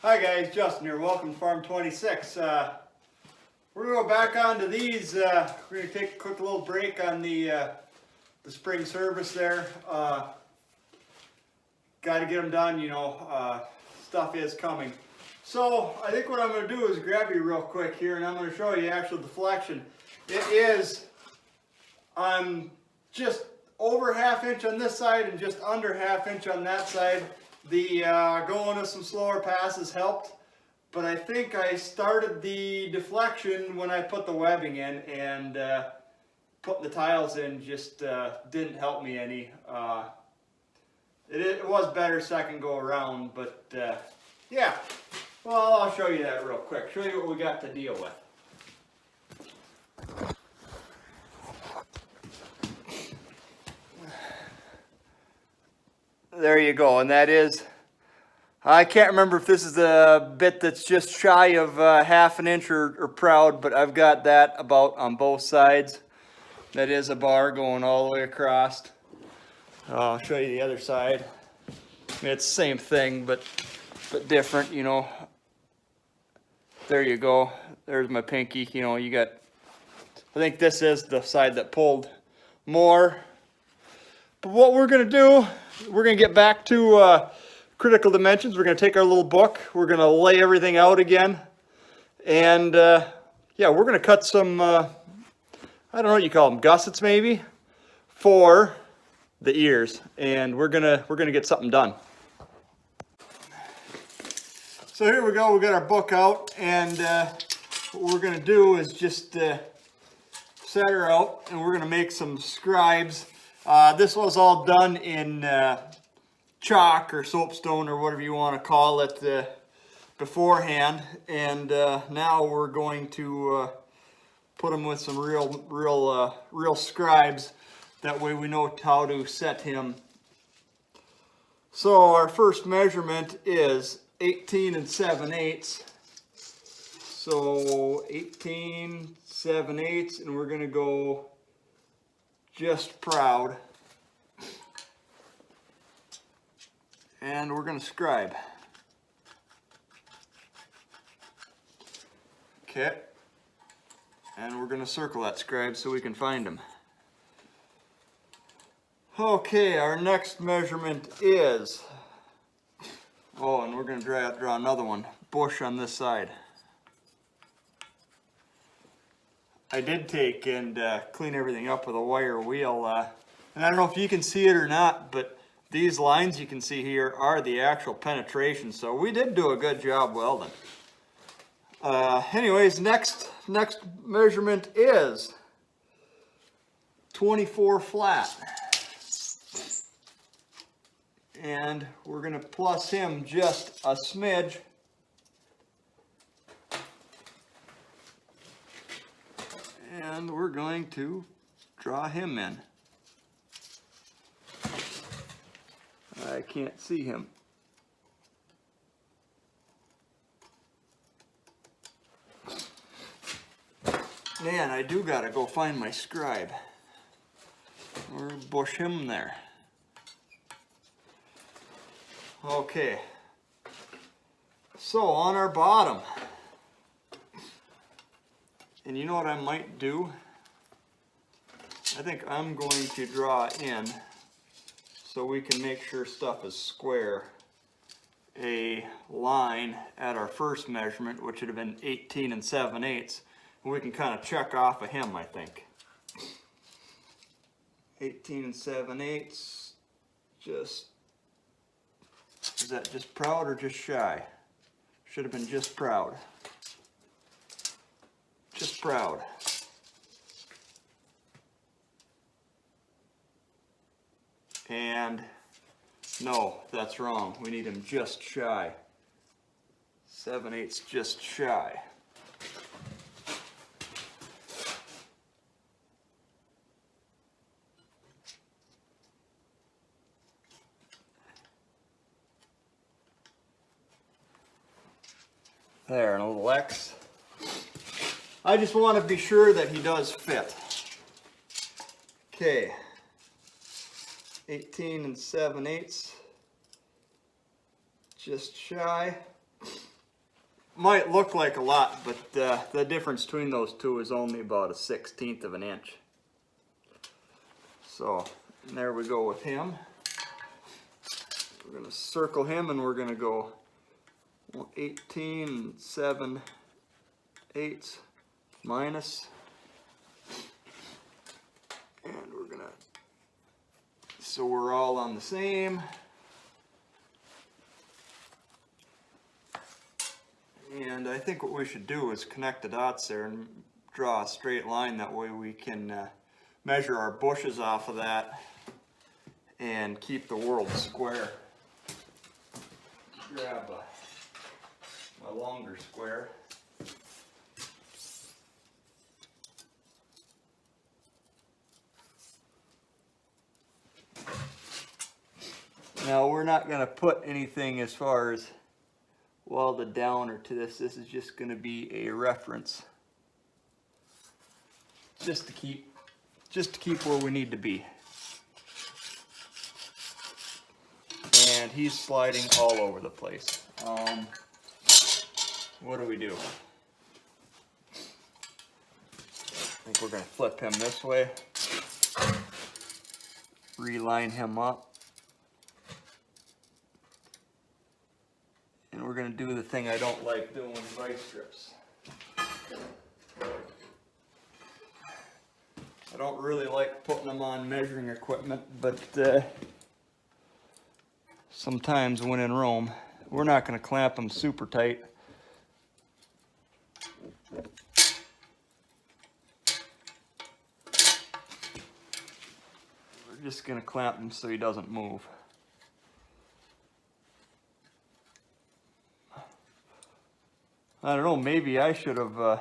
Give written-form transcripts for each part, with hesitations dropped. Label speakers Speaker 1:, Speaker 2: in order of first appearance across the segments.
Speaker 1: Hi guys, Justin here. Welcome to Farm 26. We're going to go back onto these. We're going to take a quick little break on the spring service there. Got to get them done, you know. Stuff is coming. So I think what I'm going to do is grab you real quick here, and I'm going to show you actual deflection. It is, I'm just over ½ inch on this side and just under ½ inch on that side. The going to some slower passes helped, but I think I started the deflection when I put the webbing in, and putting the tiles in just didn't help me any. It was better second go around, but yeah. Well, I'll show you that real quick. Show you what we got to deal with. There you go, and that is, I can't remember if this is a bit that's just shy of ½ inch or proud, but I've got that about on both sides. That is a bar going all the way across. I'll show you the other side. I mean, it's the same thing, but different, you know. There you go. There's my pinky. You know, you got, I think this is the side that pulled more. But what we're going to do, we're going to get back to critical dimensions. We're going to take our little book. We're going to lay everything out again. And yeah, we're going to cut some, I don't know what you call them, gussets maybe, for the ears. And we're going to get something done. So here we go. We got our book out, and what we're going to do is just set her out, and we're going to make some scribes. This was all done in chalk or soapstone or whatever you want to call it beforehand, and now we're going to put them with some real scribes. That way we know how to set him. So our first measurement is 18 7/8. So 18 7/8, and we're going to go just proud, and we're going to scribe. Okay, and we're going to circle that scribe so we can find them. Okay, our next measurement is, oh, and we're going to draw another one, bush on this side. I did take and clean everything up with a wire wheel, and I don't know if you can see it or not, but these lines you can see here are the actual penetration, so we did do a good job welding. Anyways, next measurement is 24 flat, and we're going to plus him just a smidge. And we're going to draw him in. I can't see him. Man, I do gotta go find my scribe. Or bush him there. Okay. So on our bottom, and you know what I might do? I think I'm going to draw in, so we can make sure stuff is square, a line at our first measurement, which would have been 18 7/8. And we can kind of check off of him, I think. 18 7/8, just, is that just proud or just shy? Should have been just proud. Just proud. And no, that's wrong. We need him just shy. 7/8 just shy. There, and a little X. I just want to be sure that he does fit. Okay, 18 7/8, just shy. might look like a lot, but the difference between those two is only about 1/16 of an inch. So there we go with him. We're going to circle him and we're going to go 18 7/8 minus, and we're going to, so we're all on the same. And I think what we should do is connect the dots there and draw a straight line. That way we can measure our bushes off of that and keep the world square. Grab a longer square. Now we're not going to put anything as far as welded down or to this. This is just going to be a reference, just to keep where we need to be. And he's sliding all over the place. What do we do? I think we're going to flip him this way, reline him up. And we're going to do the thing I don't like doing, vice strips. I don't really like putting them on measuring equipment, but sometimes when in Rome, we're not going to clamp them super tight. We're just going to clamp him so he doesn't move. I don't know, maybe I should have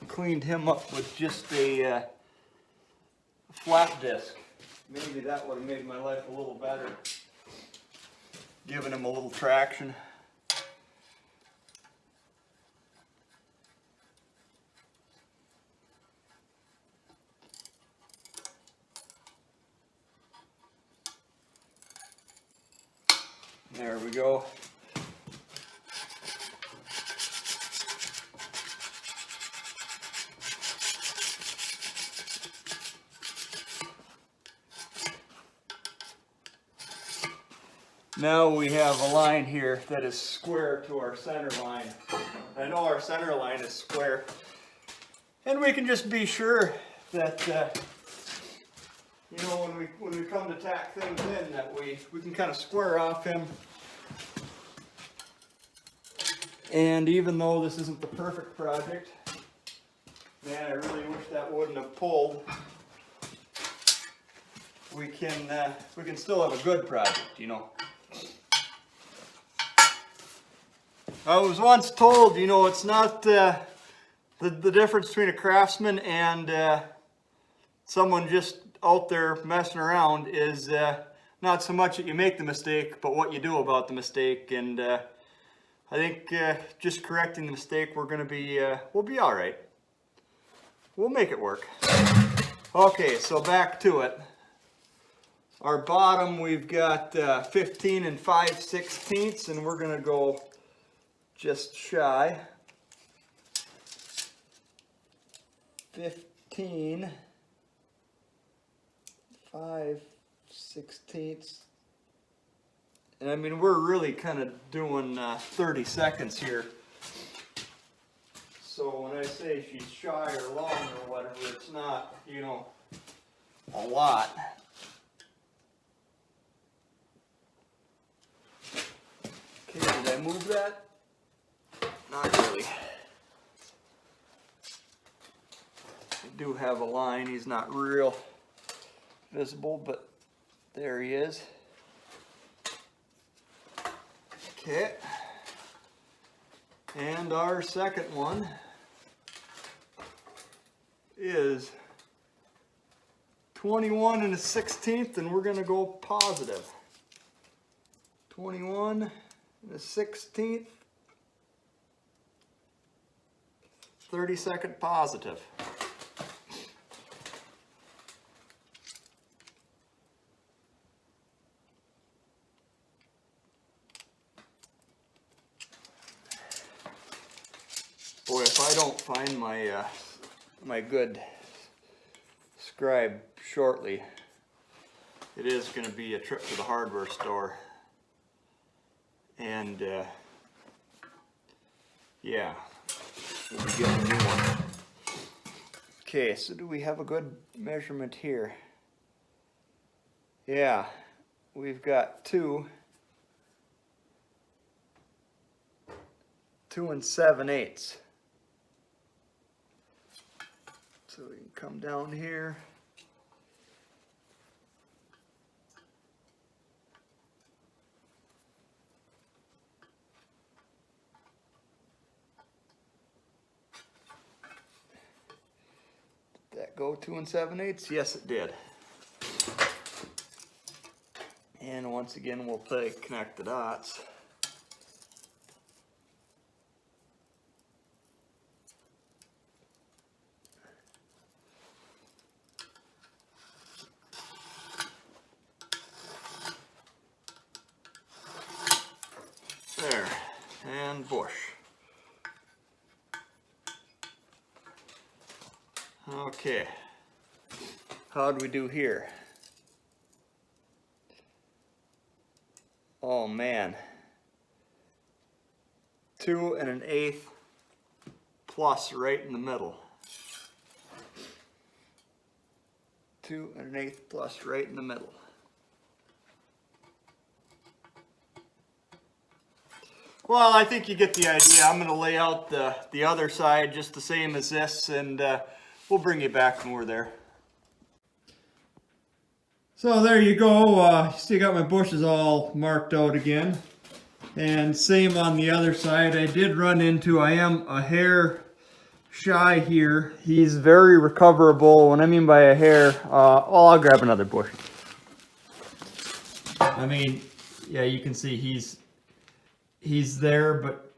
Speaker 1: cleaned him up with just a flat disc. Maybe that would have made my life a little better, giving him a little traction. There we go. Now we have a line here that is square to our center line. I know our center line is square, and we can just be sure that you know, when we come to tack things in, that we can kind of square off him. And even though this isn't the perfect project, man, I really wish that wouldn't have pulled. We can still have a good project, you know. I was once told, you know, it's not the difference between a craftsman and someone just out there messing around is not so much that you make the mistake, but what you do about the mistake. And I think just correcting the mistake, we'll be all right. We'll make it work. Okay, so back to it. Our bottom, we've got 15 5/16, and we're gonna go just shy. 15 5/16. And I mean, we're really kind of doing 30 seconds here. So when I say she's shy or long or whatever, it's not, you know, a lot. Okay, did I move that? Not really. I do have a line. He's not real visible, but there he is. Okay. And our second one is 21 1/16, and we're going to go positive. 21 1/16, 30-second positive. boy, if I don't find my my good scribe shortly, it is going to be a trip to the hardware store. And yeah, we'll be getting a new one. Okay, so do we have a good measurement here? Yeah, we've got 2 7/8. So we can come down here. Did that go 2 7/8? Yes, it did. And once again, we'll connect the dots. There, and bush. Okay, how do we do here? Oh man, 2 1/8 plus right in the middle. 2 1/8 plus right in the middle. Well, I think you get the idea. I'm going to lay out the other side just the same as this, and we'll bring you back when we're there. So there you go. You see I got my bushes all marked out again. And same on the other side. I did run into, I am a hair shy here. He's very recoverable. What I mean by a hair, I'll grab another bush. I mean, yeah, you can see he's there, but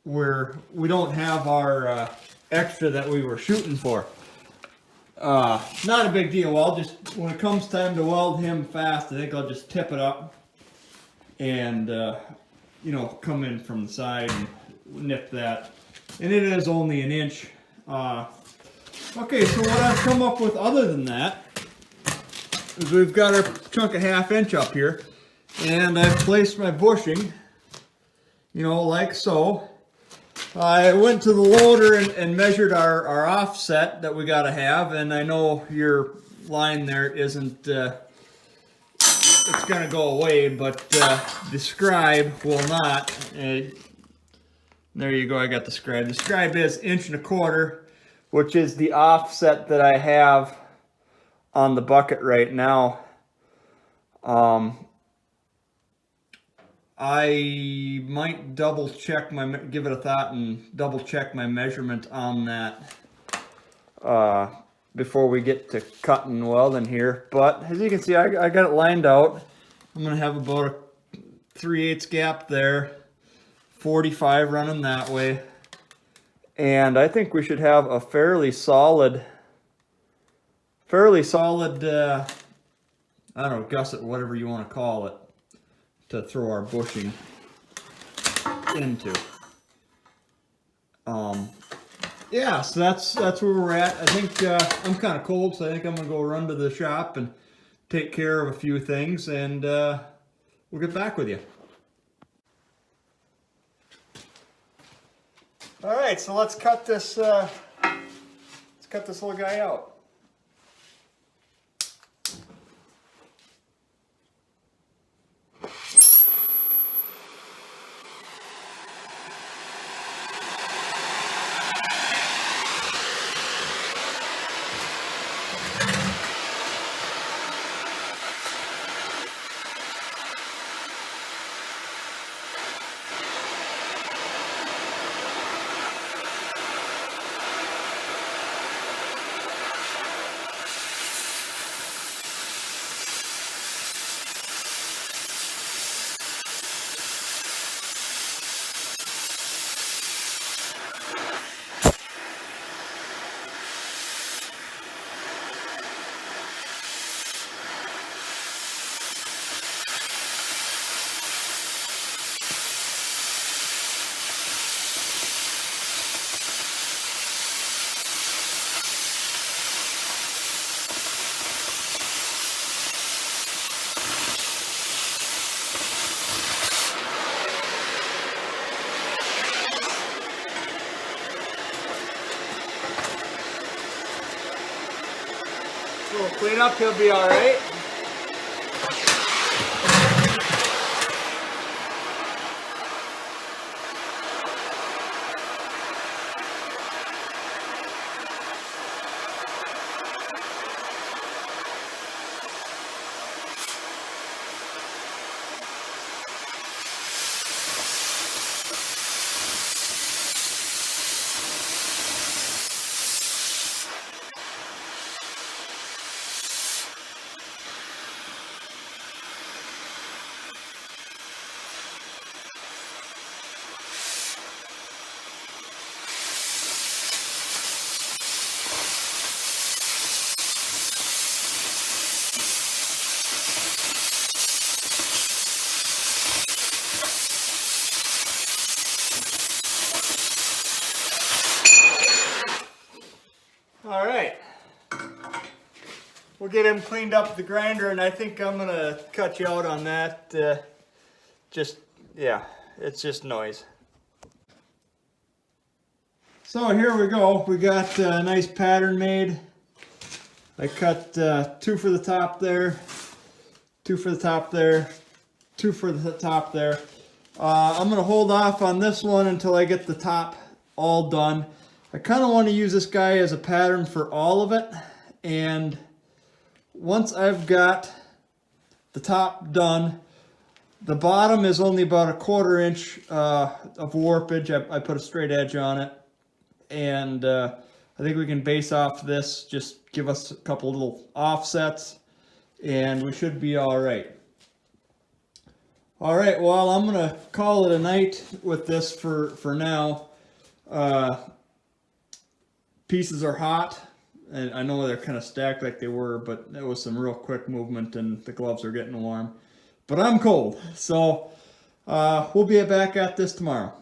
Speaker 1: we don't have our extra that we were shooting for. Not a big deal. I'll just, when it comes time to weld him fast, I think I'll just tip it up and you know, come in from the side and nip that. And it is only 1 inch. Okay, so what I've come up with other than that is we've got our chunk of 1/2 inch up here, and I've placed my bushing, you know, like so. I went to the loader and measured our offset that we got to have, and I know your line there isn't, it's going to go away, but the scribe will not. There you go, I got the scribe. The scribe is 1.25 inches, which is the offset that I have on the bucket right now. I might double check give it a thought and double check my measurement on that before we get to cutting and welding here. But as you can see, I got it lined out. I'm going to have about a 3/8 gap there, 45 running that way. And I think we should have a fairly solid, I don't know, gusset, whatever you want to call it, to throw our bushing into. Yeah, so that's where we're at. I think I'm kind of cold, so I think I'm gonna go run to the shop and take care of a few things, and we'll get back with you. All right, so let's cut this little guy out. clean up, he'll be all right. All right, we'll get him cleaned up with the grinder, and I think I'm gonna cut you out on that. Yeah, it's just noise. So here we go. We got a nice pattern made. I cut 2 for the top there, 2 for the top there, 2 for the top there. I'm gonna hold off on this one until I get the top all done. I kind of want to use this guy as a pattern for all of it, and once I've got the top done, the bottom is only about a 1/4 inch of warpage. I put a straight edge on it, and I think we can base off this, just give us a couple little offsets, and we should be all right. All right, well, I'm gonna call it a night with this for now. Pieces are hot, and I know they're kind of stacked like they were, but it was some real quick movement, and the gloves are getting warm. But I'm cold, so we'll be back at this tomorrow.